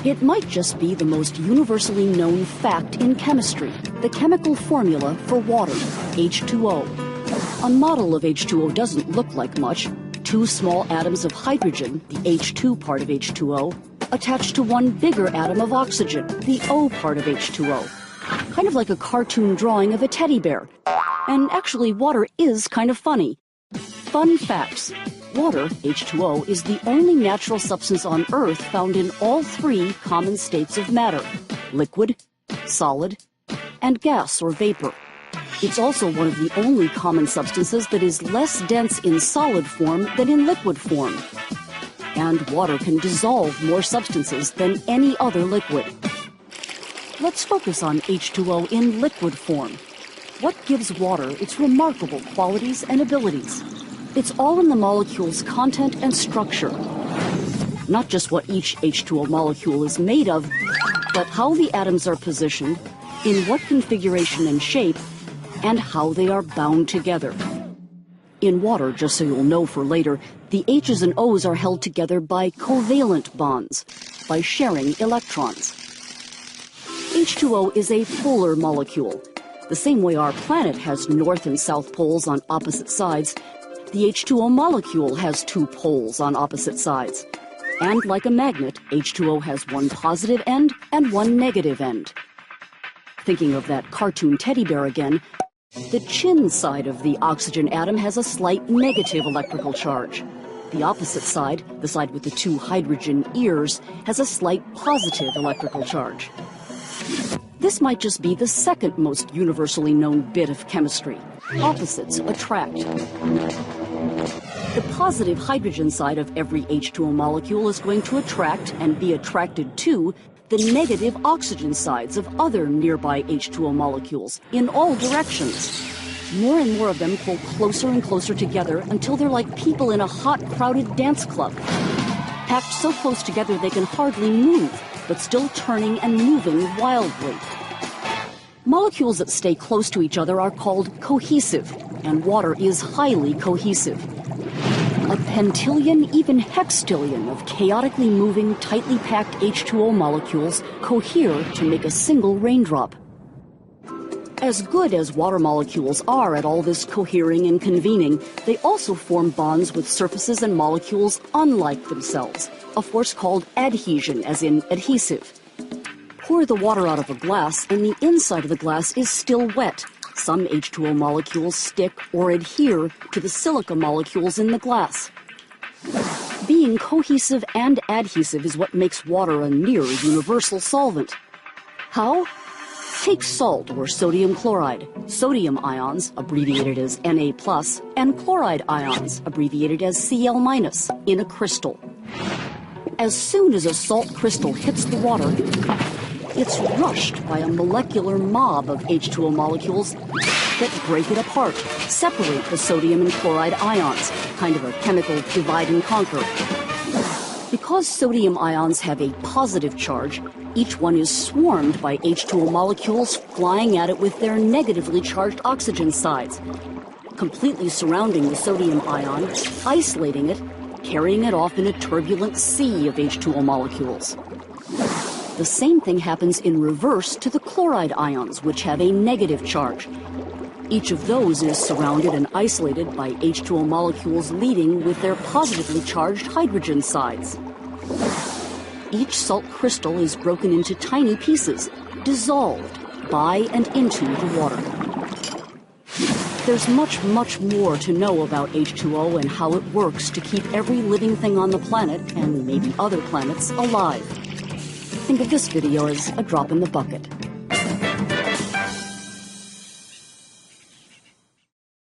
It might just be the most universally known fact in chemistry, the chemical formula for water, H2O. A model of H2O doesn't look like much. Two small atoms of hydrogen, the H2 part of H2O, attached to one bigger atom of oxygen, the O part of H2O. Kind of like a cartoon drawing of a teddy bear. And actually, water is kind of funny. Fun facts. Water, H2O, is the only natural substance on Earth found in all three common states of matter: liquid, solid, and gas or vapor. It's also one of the only common substances that is less dense in solid form than in liquid form. And water can dissolve more substances than any other liquid. Let's focus on H2O in liquid form. What gives water its remarkable qualities and abilities? It's all in the molecule's content and structure. Not just what each H2O molecule is made of, but how the atoms are positioned, in what configuration and shape, and how they are bound together. In water, just so you'll know for later, the H's and O's are held together by covalent bonds, by sharing electrons. H2O is a polar molecule. The same way our planet has north and south poles on opposite sides, the H2O molecule has two poles on opposite sides. And like a magnet, H2O has one positive end and one negative end. Thinking of that cartoon teddy bear again, the chin side of the oxygen atom has a slight negative electrical charge. The opposite side, the side with the two hydrogen ears, has a slight positive electrical charge. This might just be the second most universally known bit of chemistry. Opposites attract. The positive hydrogen side of every H2O molecule is going to attract and be attracted to the negative oxygen sides of other nearby H2O molecules in all directions. More and more of them pull closer and closer together until they're like people in a hot, crowded dance club. Packed so close together they can hardly move, but still turning and moving wildly. Molecules that stay close to each other are called cohesive, and water is highly cohesive. A pentillion, even hextillion of chaotically moving, tightly packed H2O molecules cohere to make a single raindrop. As good as water molecules are at all this cohering and convening, they also form bonds with surfaces and molecules unlike themselves, a force called adhesion, as in adhesive. Pour the water out of a glass, and the inside of the glass is still wet. Some H2O molecules stick or adhere to the silica molecules in the glass. Being cohesive and adhesive is what makes water a near universal solvent. How? Take salt or sodium chloride, sodium ions, abbreviated as Na+, and chloride ions, abbreviated as Cl-, in a crystal. As soon as a salt crystal hits the water, it's rushed by a molecular mob of H2O molecules that break it apart, separate the sodium and chloride ions, kind of a chemical divide and conquer. Because sodium ions have a positive charge, each one is swarmed by H2O molecules flying at it with their negatively charged oxygen sides, completely surrounding the sodium ion, isolating it, carrying it off in a turbulent sea of H2O molecules. The same thing happens in reverse to the chloride ions, which have a negative charge. Each of those is surrounded and isolated by H2O molecules leading with their positively charged hydrogen sides. Each salt crystal is broken into tiny pieces, dissolved by and into the water. There's much, much more to know about H2O and how it works to keep every living thing on the planet, and maybe other planets, alive. Think of this video as a drop in the bucket.